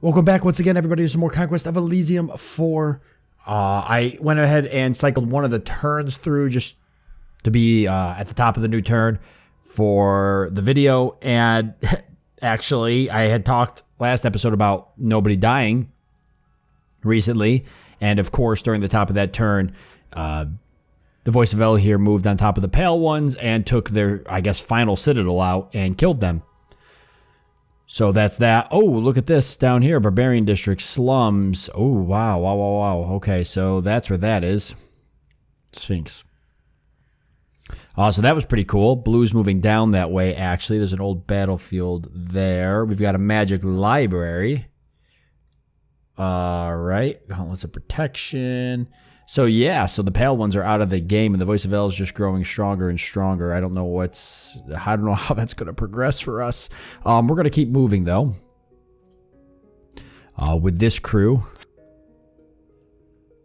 Welcome back once again, everybody, to some more Conquest of Elysium 4. I went ahead and cycled one of the turns through just to be at the top of the new turn for the video. And actually, I had talked last episode about nobody dying recently. And of course, during the top of that turn, the Voice of El here moved on top of the Pale Ones and took their, I guess, final Citadel out and killed them. So that's that. Oh, look at this down here. Barbarian District, Slums. Oh, wow. Okay, so that's where that is. Sphinx. So that was pretty cool. Blue's moving down that way, actually. There's an old battlefield there. We've got a magic library. All right. Gauntlets of Protection. So yeah, so the Pale Ones are out of the game, and the Voice of El is just growing stronger and stronger. I don't know how that's going to progress for us. We're going to keep moving though. With this crew,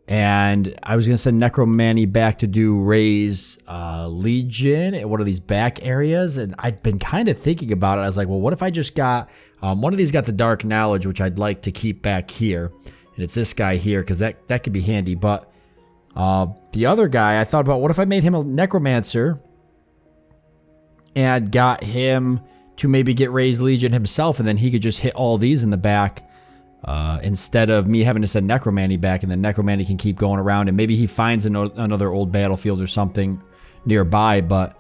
and I was going to send Necromancer back to do Raise Legion at one of these back areas, and I'd been kind of thinking about it. I was like, well, what if I just got one of these got the Dark Knowledge, which I'd like to keep back here, and it's this guy here because that could be handy, but. The other guy, I thought about, what if I made him a Necromancer and got him to maybe get Raised Legion himself, and then he could just hit all these in the back instead of me having to send Necromancer back, and then Necromancer can keep going around, and maybe he finds another old battlefield or something nearby, but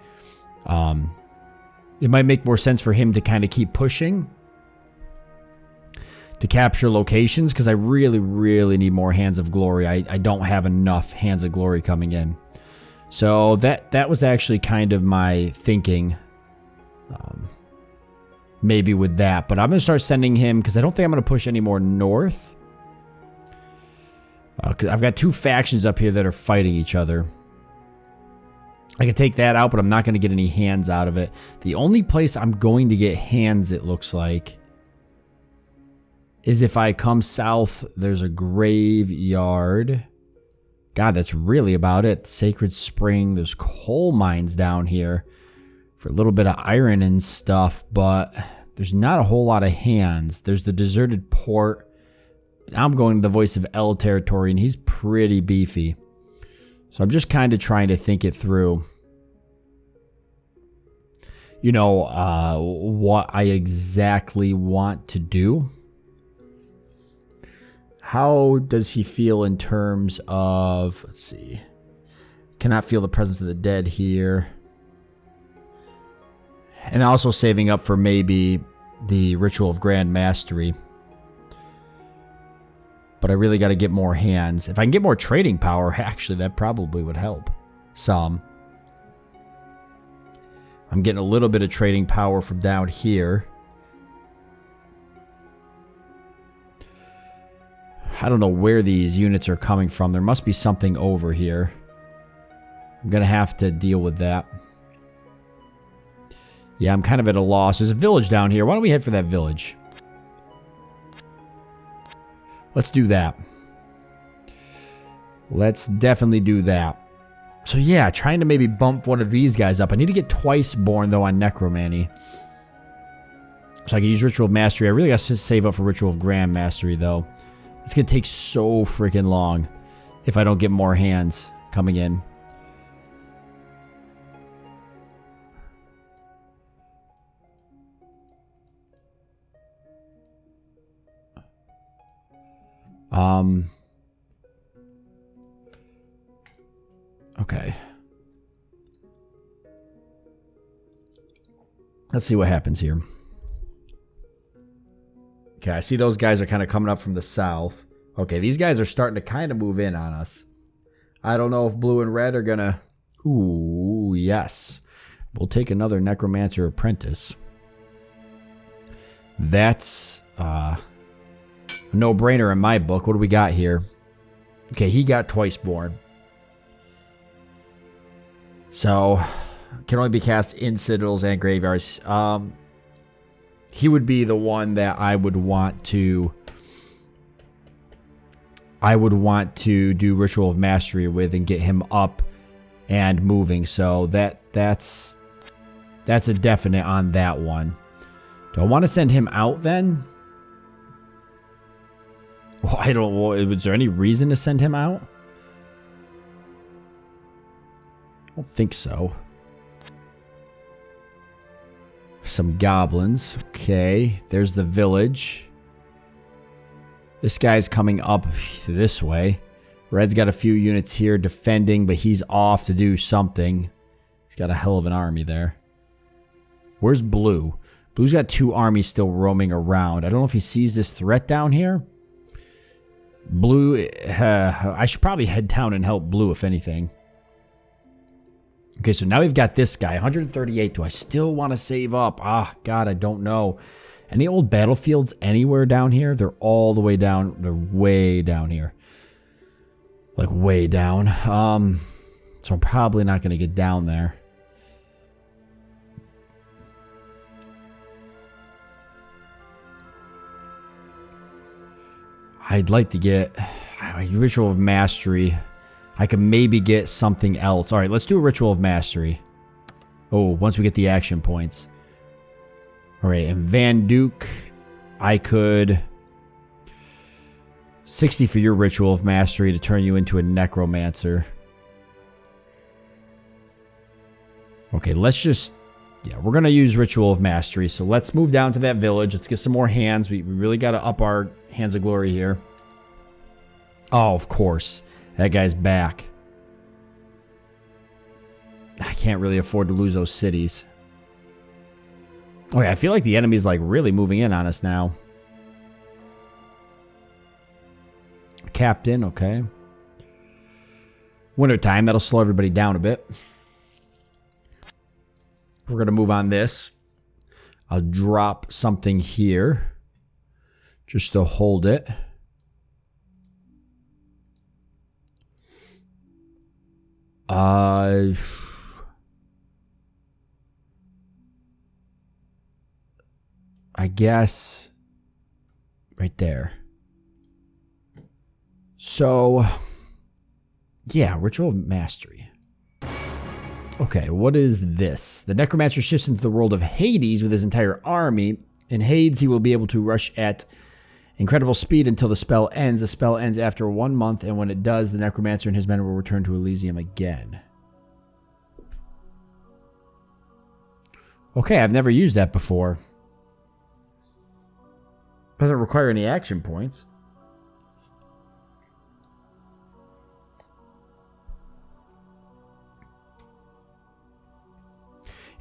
it might make more sense for him to kind of keep pushing to capture locations, because I really need more Hands of Glory. I don't have enough Hands of Glory coming in. So that was actually kind of my thinking, maybe with that. But I'm going to start sending him, because I don't think I'm going to push any more north. Cause I've got two factions up here that are fighting each other. I can take that out, but I'm not going to get any hands out of it. The only place I'm going to get hands, it looks like, is if I come south. There's a graveyard. God, that's really about it. Sacred Spring. There's coal mines down here for a little bit of iron and stuff, but there's not a whole lot of hands. There's the deserted port. I'm going to the Voice of El territory, and he's pretty beefy. So I'm just kind of trying to think it through. You know, what I exactly want to do. How does he feel in terms of, let's see, cannot feel the presence of the dead here. And also saving up for maybe the Ritual of Grand Mastery. But I really got to get more hands. If I can get more trading power, actually, that probably would help some. I'm getting a little bit of trading power from down here. I don't know where these units are coming from. There must be something over here. I'm going to have to deal with that. Yeah, I'm kind of at a loss. There's a village down here. Why don't we head for that village? Let's do that. Let's definitely do that. So yeah, trying to maybe bump one of these guys up. I need to get Twice Born, though, on Necromancer. So I can use Ritual of Mastery. I really got to save up for Ritual of Grand Mastery, though. It's going to take so freaking long if I don't get more hands coming in. Okay. Let's see what happens here. Okay, I see those guys are kind of coming up from the south. Okay, these guys are starting to kind of move in on us. I don't know if blue and red are going to... Ooh, yes. We'll take another Necromancer Apprentice. That's a no-brainer in my book. What do we got here? Okay, he got Twice Born. So, can only be cast in Citadels and Graveyards. He would be the one that I would want to do Ritual of Mastery with and get him up and moving. So that's a definite on that one. Do I want to send him out then? Well, I don't. Well, is there any reason to send him out? I don't think so. Some goblins. Okay, there's the village. This guy's coming up this way. Red's got a few units here defending, but he's off to do something. He's got a hell of an army there. Where's Blue? Blue's got 2 armies still roaming around. I don't know if he sees this threat down here. Blue, I should probably head down and help Blue if anything. Okay, so now we've got this guy, 138. Do I still want to save up? Ah, God, I don't know. Any old battlefields anywhere down here? They're all the way down. They're way down here. Like way down. So I'm probably not going to get down there. I'd like to get a Ritual of Mastery. I could maybe get something else. All right, let's do a Ritual of Mastery. Oh, once we get the action points. All right, and Van Duke, I could 60 for your Ritual of Mastery to turn you into a Necromancer. Okay, let's just, yeah, we're going to use Ritual of Mastery. So let's move down to that village. Let's get some more hands. We really got to up our Hands of Glory here. Oh, of course. That guy's back. I can't really afford to lose those cities. Okay, I feel like the enemy's like really moving in on us now. Captain, okay. Winter time, that'll slow everybody down a bit. We're going to move on this. I'll drop something here just to hold it. I guess right there. So, yeah, Ritual of Mastery. Okay, what is this? The Necromancer shifts into the world of Hades with his entire army. In Hades, he will be able to rush at incredible speed until the spell ends. The spell ends after 1 month, and when it does, the Necromancer and his men will return to Elysium again. Okay, I've never used that before. Doesn't require any action points.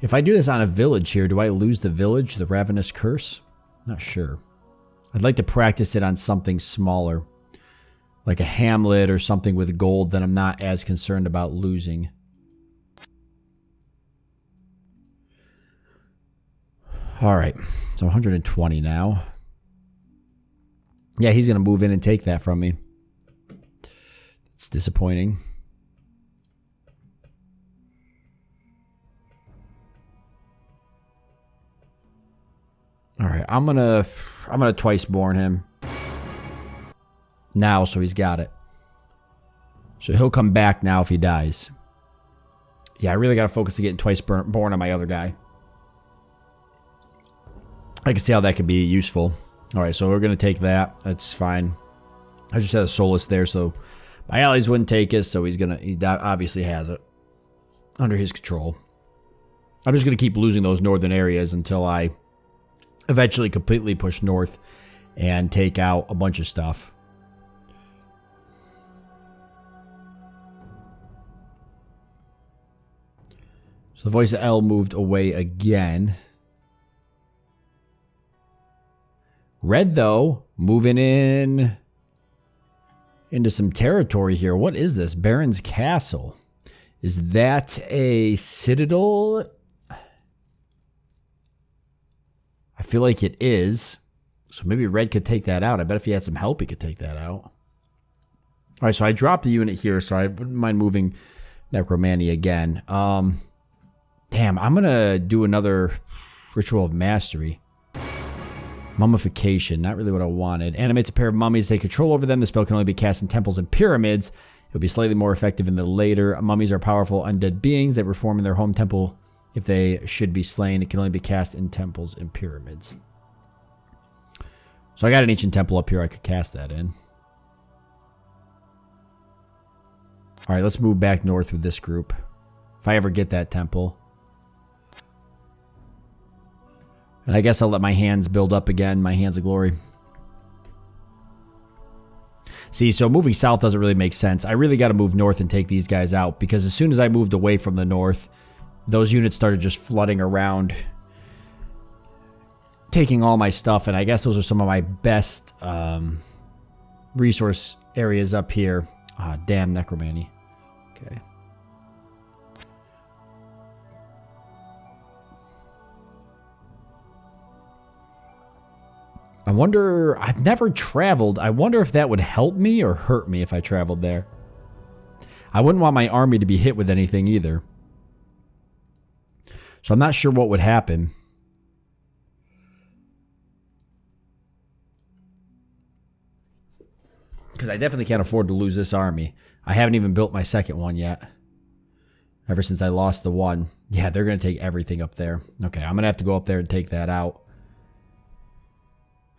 If I do this on a village here, do I lose the village, the Ravenous Curse? Not sure. I'd like to practice it on something smaller, like a hamlet or something with gold that I'm not as concerned about losing. All right, so 120 now. Yeah, he's going to move in and take that from me. It's disappointing. All right, I'm gonna twice born him now, so he's got it. So he'll come back now if he dies. Yeah, I really got to focus to getting twice born on my other guy. I can see how that could be useful. All right, so we're gonna take that. That's fine. I just had a Solus there, so my allies wouldn't take us. So he obviously has it under his control. I'm just gonna keep losing those northern areas until I eventually completely push north and take out a bunch of stuff. So the voice of L moved away again. Red, though, moving in into some territory here. What is this? Baron's Castle. Is that a citadel? I feel like it is. So maybe Red could take that out. I bet if he had some help, he could take that out. All right, so I dropped a unit here, so I wouldn't mind moving Necromancy again. Damn, I'm going to do another Ritual of Mastery. Mummification, not really what I wanted. Animates a pair of mummies, take control over them. The spell can only be cast in temples and pyramids. It will be slightly more effective in the later. Mummies are powerful undead beings that reform in their home temple if they should be slain. It can only be cast in temples and pyramids. So I got an ancient temple up here I could cast that in. All right, let's move back north with this group. If I ever get that temple. And I guess I'll let my hands build up again, my hands of glory. See, so moving south doesn't really make sense. I really got to move north and take these guys out, because as soon as I moved away from the north, those units started just flooding around, taking all my stuff, and I guess those are some of my best resource areas up here. Ah, damn Necromancer. Okay. I wonder, I've never traveled. I wonder if that would help me or hurt me if I traveled there. I wouldn't want my army to be hit with anything either. So I'm not sure what would happen. Because I definitely can't afford to lose this army. I haven't even built my second one yet. Ever since I lost the one. Yeah, they're going to take everything up there. Okay, I'm going to have to go up there and take that out.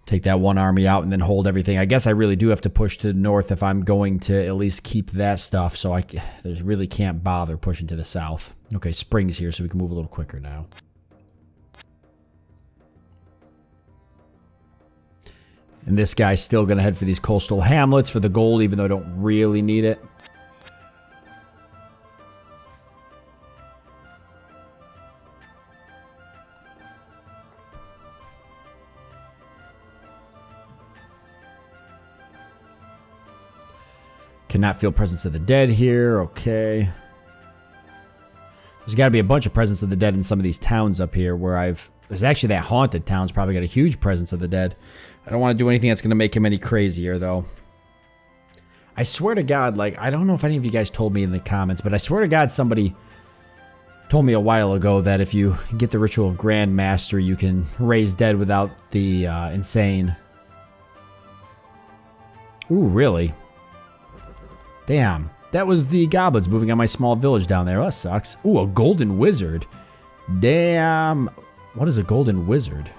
Take that one army out and then hold everything. I guess I really do have to push to the north if I'm going to at least keep that stuff. So I really can't bother pushing to the south. Okay, spring's here so we can move a little quicker now. And this guy's still going to head for these coastal hamlets for the gold, even though I don't really need it. Cannot feel presence of the dead here. Okay. There's got to be a bunch of presence of the dead in some of these towns up here where there's actually that haunted town's probably got a huge presence of the dead. I don't want to do anything that's going to make him any crazier, though. I swear to God, like, I don't know if any of you guys told me in the comments, but I swear to God somebody told me a while ago that if you get the Ritual of Grandmaster, you can raise dead without the insane. Ooh, really? Damn. That was the goblins moving on my small village down there. Oh, that sucks. Ooh, a golden wizard. Damn. What is a golden wizard?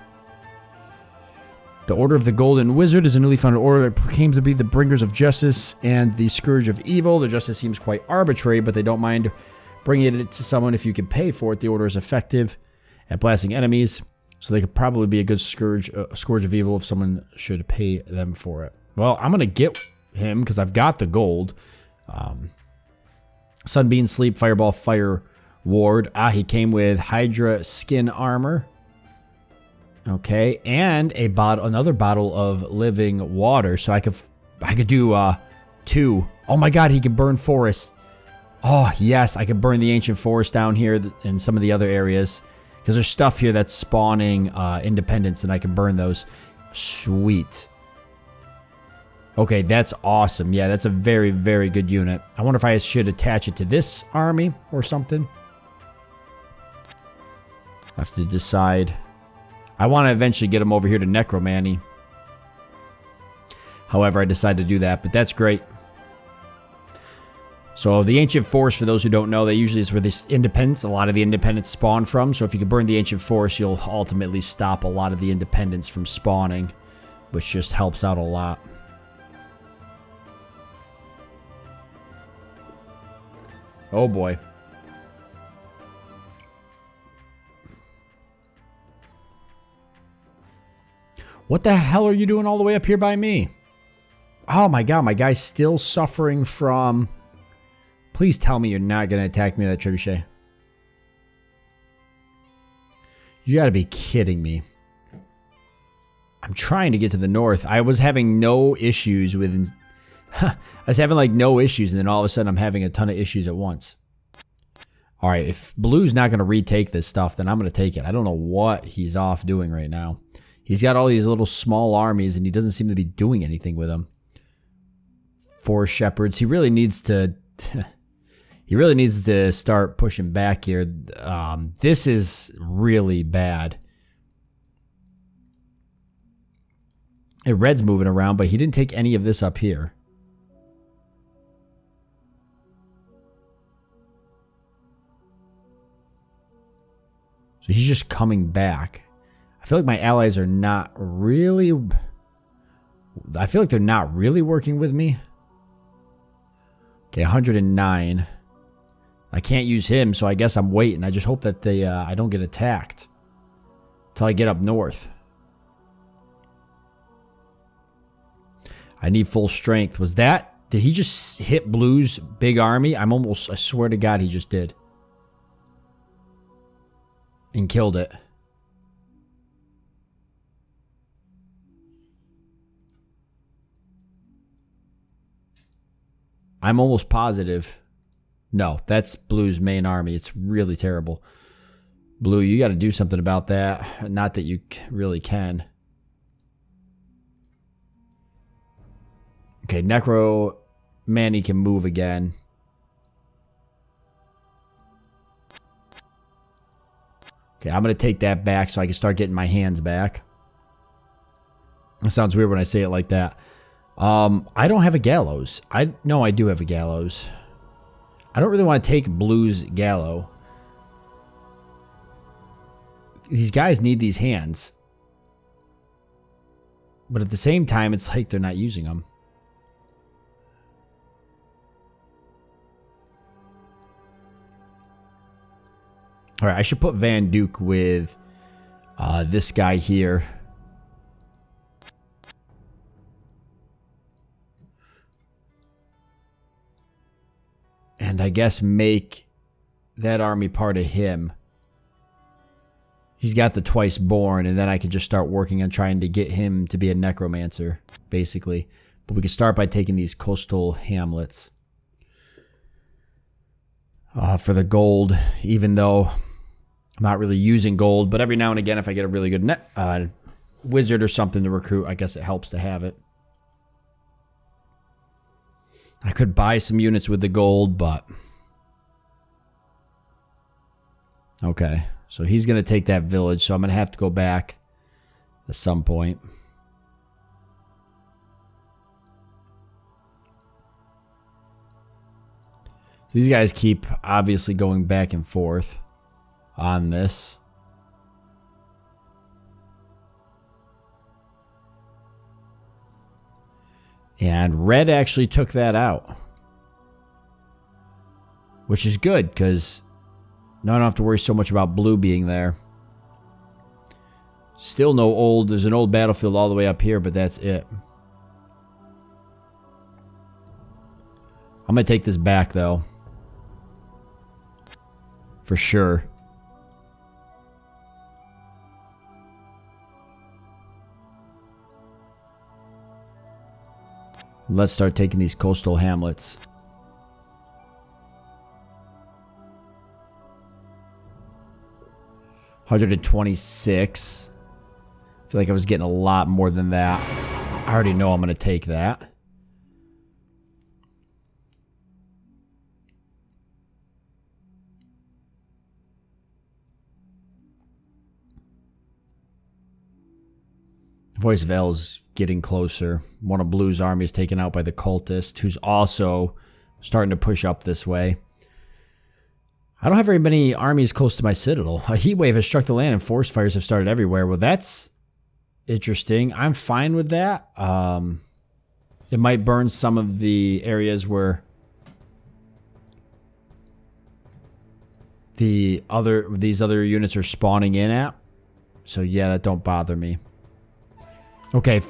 The Order of the Golden Wizard is a newly founded order that claims to be the bringers of justice and the scourge of evil. Their justice seems quite arbitrary, but they don't mind bringing it to someone if you can pay for it. The order is effective at blasting enemies, so they could probably be a good scourge of evil if someone should pay them for it. Well, I'm going to get him because I've got the gold. Sunbeam Sleep, Fireball, Fire Ward. Ah, he came with Hydra Skin Armor. Okay, and another bottle of living water, so I could do 2. Oh my God, he can burn forests. Oh yes, I could burn the ancient forest down here and some of the other areas because there's stuff here that's spawning independence, and I can burn those. Sweet. Okay, that's awesome. Yeah, that's a very, very good unit. I wonder if I should attach it to this army or something. I have to decide. I want to eventually get him over here to Necromancer. However, I decided to do that, but that's great. So the Ancient Forest, for those who don't know, that usually is where a lot of the independents spawn from. So if you can burn the Ancient Forest, you'll ultimately stop a lot of the independents from spawning, which just helps out a lot. Oh boy. What the hell are you doing all the way up here by me? Oh my God, my guy's still suffering from... Please tell me you're not going to attack me with that trebuchet. You gotta be kidding me. I'm trying to get to the north. I was having no issues with... I was having like no issues, and then all of a sudden I'm having a ton of issues at once. Alright, if Blue's not going to retake this stuff, then I'm going to take it. I don't know what he's off doing right now. He's got all these little small armies, and he doesn't seem to be doing anything with them. 4 shepherds. He really needs to... he really needs to start pushing back here. This is really bad. Red's moving around, but he didn't take any of this up here. So he's just coming back. I feel like my allies are not really... I feel like they're not really working with me. Okay, 109. I can't use him, so I guess I'm waiting. I just hope that I don't get attacked until I get up north. I need full strength. Was that... Did he just hit Blue's big army? I swear to God he just did. And killed it. I'm almost positive. No, that's Blue's main army. It's really terrible. Blue, you got to do something about that. Not that you really can. Okay, Necromancer can move again. Okay, I'm going to take that back so I can start getting my hands back. It sounds weird when I say it like that. I don't have a gallows. No, I do have a gallows. I don't really want to take Blue's gallows. These guys need these hands. But at the same time, it's like they're not using them. Alright, I should put Van Duke with this guy here. And I guess make that army part of him. He's got the twice born, and then I can just start working on trying to get him to be a necromancer, basically. But we can start by taking these coastal hamlets. For the gold, even though I'm not really using gold, but every now and again if I get a really good wizard or something to recruit, I guess it helps to have it. I could buy some units with the gold, but... Okay, so he's going to take that village, so I'm going to have to go back at some point. So these guys keep obviously going back and forth on this. And red actually took that out. Which is good, because now I don't have to worry so much about blue being there. Still there's an old battlefield all the way up here, but that's it. I'm going to take this back, though. For sure. Let's start taking these coastal hamlets. $126. I feel like I was getting a lot more than that. I already know I'm going to take that. Voice Veil's getting closer. One of Blue's army is taken out by the cultist, who's also starting to push up this way. I don't have very many armies close to my citadel. A heat wave has struck the land and forest fires have started everywhere. Well, that's interesting. I'm fine with that. It might burn some of the areas where these other units are spawning in at. So yeah, that don't bother me. Okay,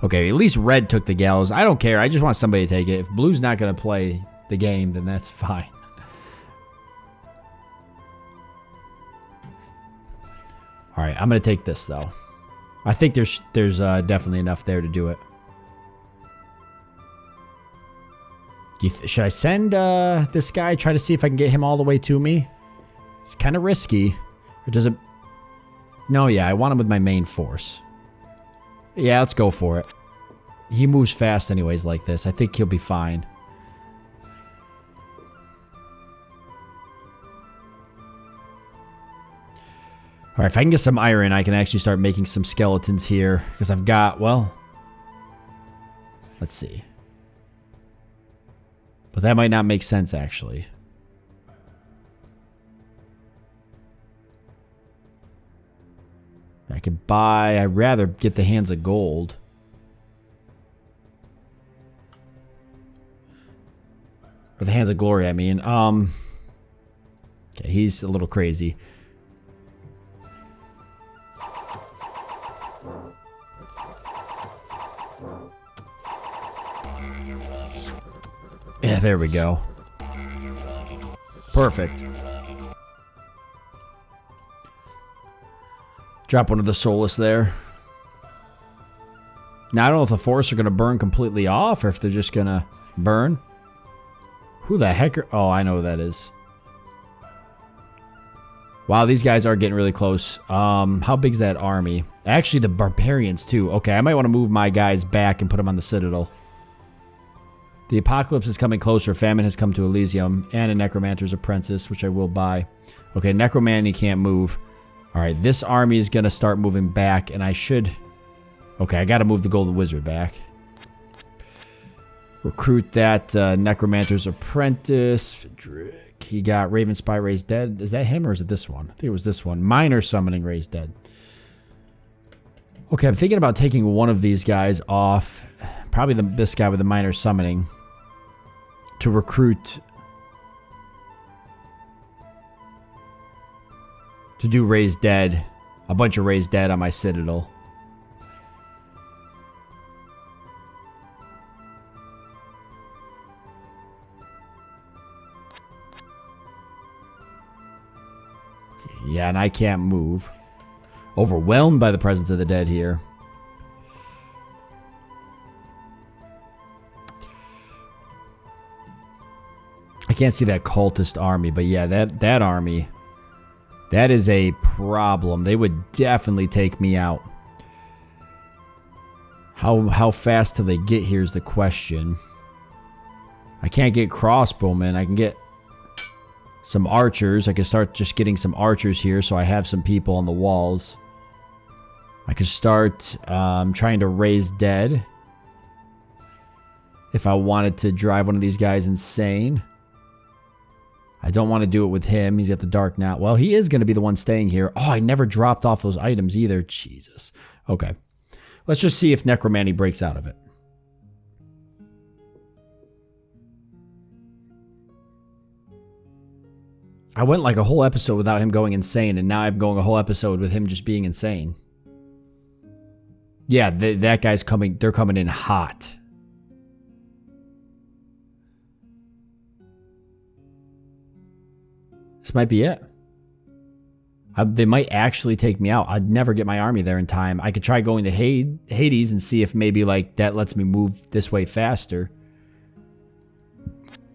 okay, at least red took the gallows. I don't care. I just want somebody to take it. If blue's not going to play the game, then that's fine. All right, I'm going to take this, though. I think there's definitely enough there to do it. Should I send this guy, try to see if I can get him all the way to me? It's kind of risky. Or does it... No, yeah, I want him with my main force. Yeah, let's go for it. He moves fast anyways like this. I think he'll be fine. Alright, if I can get some iron, I can actually start making some skeletons here. Because I've got, well... Let's see. But that might not make sense, actually. I could buy... I'd rather get the hands of gold. Or the Hands of Glory, I mean. Okay, he's a little crazy. Yeah, there we go. Perfect. Drop one of the Soulless there. Now, I don't know if the forests are going to burn completely off or if they're just going to burn. Who the heck are... Oh, I know who that is. Wow, these guys are getting really close. How big's that army? Actually, the barbarians, too. Okay, I might want to move my guys back and put them on the Citadel. The apocalypse is coming closer. Famine has come to Elysium. And a Necromancer's Apprentice, which I will buy. Okay, Necromancer can't move. Alright, this army is going to start moving back, and I should... Okay, I got to move the Golden Wizard back. Recruit that Necromancer's Apprentice. He got Raven Spy raised dead. Is that him or is it this one? I think it was this one. Minor Summoning raised dead. Okay, I'm thinking about taking one of these guys off. Probably this guy with the Minor Summoning. To recruit... To do raised dead. A bunch of raised dead on my Citadel. Yeah, and I can't move. Overwhelmed by the presence of the dead here. I can't see that cultist army, but yeah, that army, that is a problem. They would definitely take me out. How fast till they get here is the question. I can't get crossbowmen. I can get some archers. I can start just getting some archers here so I have some people on the walls. I could start trying to raise dead. If I wanted to drive one of these guys insane. I don't want to do it with him. He's got the dark now. Well, he is going to be the one staying here. Oh, I never dropped off those items either. Jesus. Okay. Let's just see if Necromancer breaks out of it. I went like a whole episode without him going insane, and now I'm going a whole episode with him just being insane. Yeah, that guy's coming. They're coming in hot. This might be it. They might actually take me out. I'd never get my army there in time. I could try going to Hades and see if maybe like that lets me move this way faster.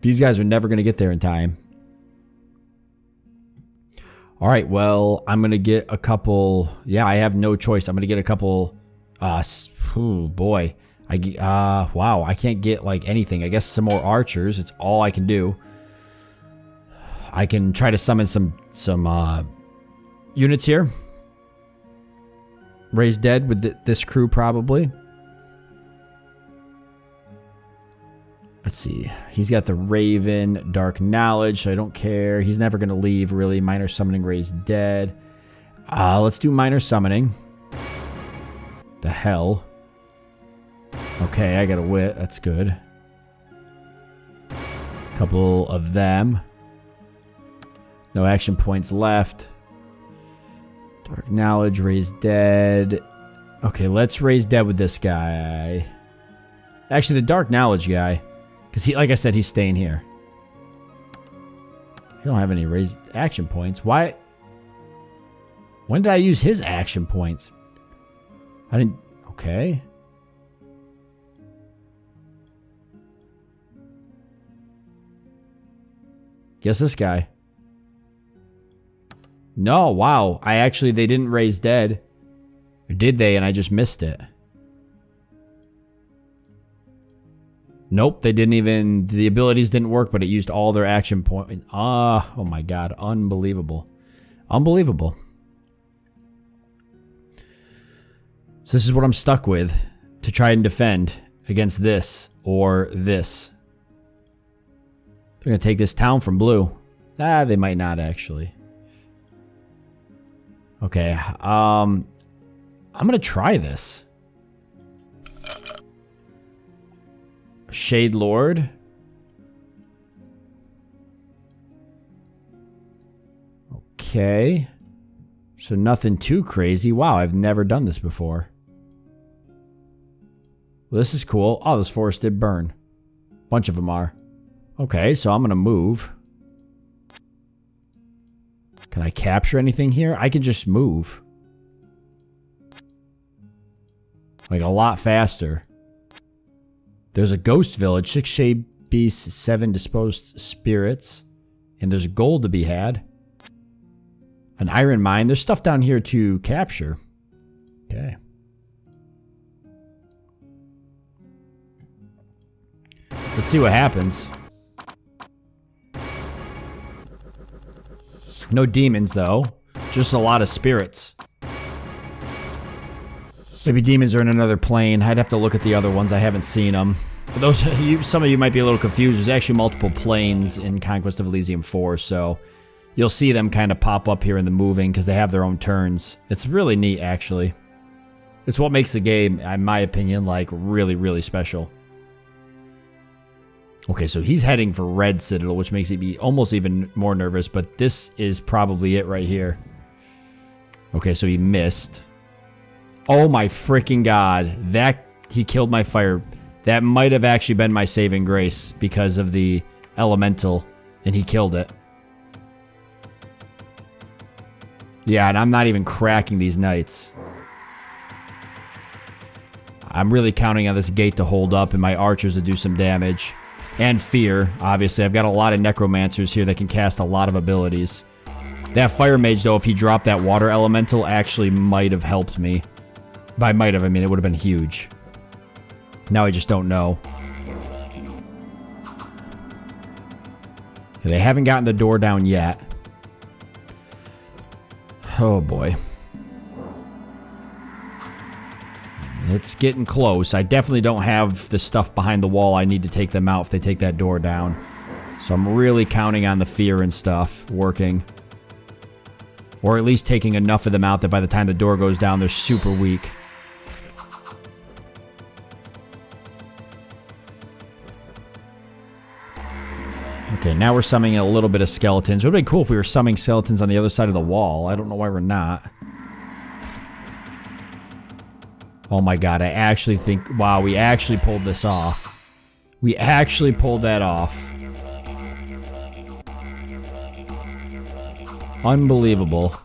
These guys are never going to get there in time. All right, well, I'm going to get a couple. Yeah, I have no choice. I'm going to get a couple. Oh boy. Wow, I can't get like anything. I guess some more archers. It's all I can do. I can try to summon some units here. Raise dead with this crew probably. Let's see. He's got the Raven, Dark Knowledge, so I don't care. He's never going to leave, really. Minor Summoning, Raise Dead. Let's do Minor Summoning. The hell. Okay, I got a wit. That's good. Couple of them. No action points left. Dark Knowledge, Raise Dead. Okay, let's Raise Dead with this guy. Actually, the Dark Knowledge guy. Because, like I said, he's staying here. He don't have any raised action points. Why? When did I use his action points? I didn't... Okay. Guess this guy. No, wow. They didn't raise dead. Or did they? And I just missed it. Nope, they didn't even... The abilities didn't work, but it used all their action points. Oh my god. Unbelievable. Unbelievable. So this is what I'm stuck with. To try and defend against this or this. They're going to take this town from blue. They might not actually. Okay, I'm gonna try this. Shade Lord. Okay. So nothing too crazy. Wow, I've never done this before. Well, this is cool. Oh, this forest did burn. Bunch of them are. Okay, so I'm gonna move. Can I capture anything here? I can just move. Like a lot faster. There's a ghost village, 6 shade beasts, 7 disposed spirits. And there's gold to be had. An iron mine. There's stuff down here to capture. Okay. Let's see what happens. No demons, though. Just a lot of spirits. Maybe demons are in another plane. I'd have to look at the other ones. I haven't seen them. For those of you, some of you might be a little confused. There's actually multiple planes in Conquest of Elysium 4, so you'll see them kind of pop up here in the moving because they have their own turns. It's really neat, actually. It's what makes the game, in my opinion, like really, really special. Okay, so he's heading for Red Citadel, which makes me almost even more nervous, but this is probably it right here. Okay, so he missed. Oh my freaking god. He killed my fire. That might have actually been my saving grace because of the elemental, and he killed it. Yeah, and I'm not even cracking these knights. I'm really counting on this gate to hold up and my archers to do some damage. And fear, obviously. I've got a lot of necromancers here that can cast a lot of abilities. That fire mage, though, if he dropped that water elemental, actually might have helped me. By might have, I mean it would have been huge. Now I just don't know. They haven't gotten the door down yet. Oh boy. It's getting close. I definitely don't have the stuff behind the wall I need to take them out if they take that door down. So I'm really counting on the fear and stuff working. Or at least taking enough of them out that by the time the door goes down, they're super weak. Okay, now we're summoning a little bit of skeletons. It would have been cool if we were summoning skeletons on the other side of the wall. I don't know why we're not. Oh my god, I actually think... Wow, we actually pulled this off. We actually pulled that off. Unbelievable.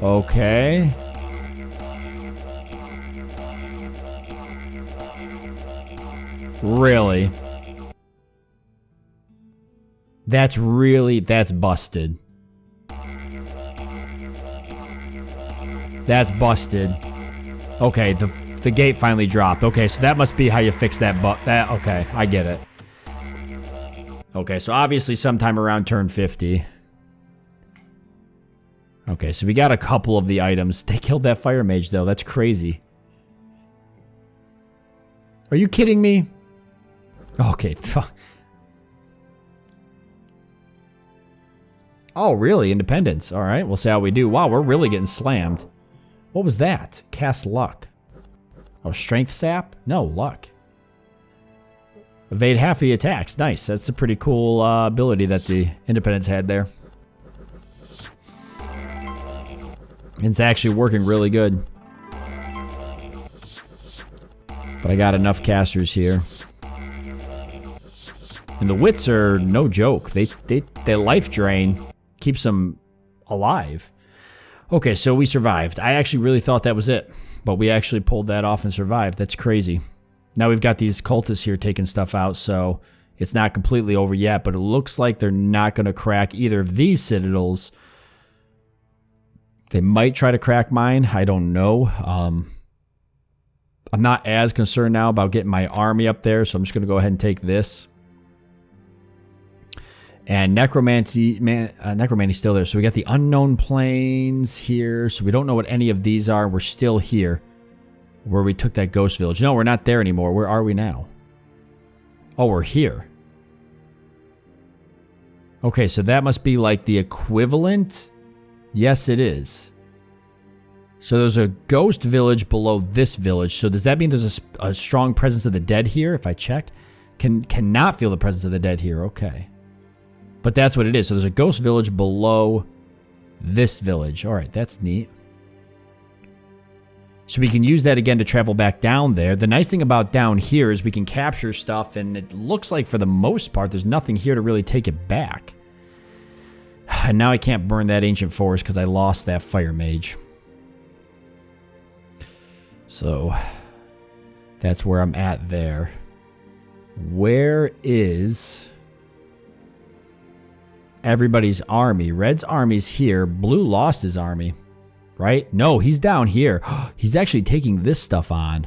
Okay. Really? That's busted. That's busted. Okay, the gate finally dropped. Okay, so that must be how you fix that okay, I get it. Okay, so obviously sometime around turn 50. Okay, so we got a couple of the items. They killed that fire mage though, that's crazy. Are you kidding me? Okay, oh, really? Independence. Alright, we'll see how we do. Wow, we're really getting slammed. What was that? Cast luck. Oh, strength sap? No, luck. Evade half the attacks. Nice. That's a pretty cool ability that the Independence had there. It's actually working really good. But I got enough casters here. And the wits are no joke. They life drain keeps them alive. Okay, so we survived. I actually really thought that was it. But we actually pulled that off and survived. That's crazy. Now we've got these cultists here taking stuff out, so it's not completely over yet, but it looks like they're not going to crack either of these citadels. They might try to crack mine. I don't know. I'm not as concerned now about getting my army up there, so I'm just going to go ahead and take this. And Necromancy's still there. So we got the unknown plains here. So we don't know what any of these are. We're still here. Where we took that ghost village. No, we're not there anymore. Where are we now? Oh, we're here. Okay, so that must be like the equivalent. Yes, it is. So there's a ghost village below this village. So does that mean there's a strong presence of the dead here? If I check, cannot feel the presence of the dead here. Okay. But that's what it is. So there's a ghost village below this village. All right, that's neat. So we can use that again to travel back down there. The nice thing about down here is we can capture stuff, and it looks like for the most part there's nothing here to really take it back. And now I can't burn that ancient forest because I lost that fire mage. So that's where I'm at there. Where is everybody's army? Red's army's here. Blue lost his army. Right? No, he's down here. He's actually taking this stuff on.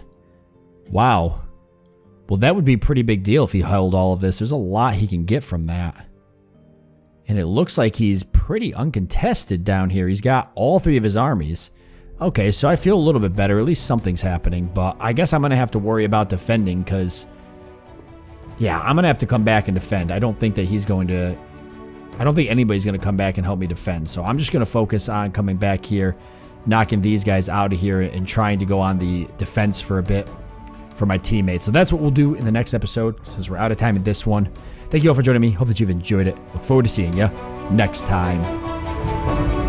Wow. Well, that would be a pretty big deal if he held all of this. There's a lot he can get from that. And it looks like he's pretty uncontested down here. He's got all three of his armies. Okay, so I feel a little bit better. At least something's happening. But I guess I'm going to have to worry about defending because... yeah, I'm going to have to come back and defend. I don't think that he's going to... I don't think anybody's going to come back and help me defend. So I'm just going to focus on coming back here, knocking these guys out of here, and trying to go on the defense for a bit for my teammates. So that's what we'll do in the next episode, since we're out of time in this one. Thank you all for joining me. Hope that you've enjoyed it. Look forward to seeing you next time.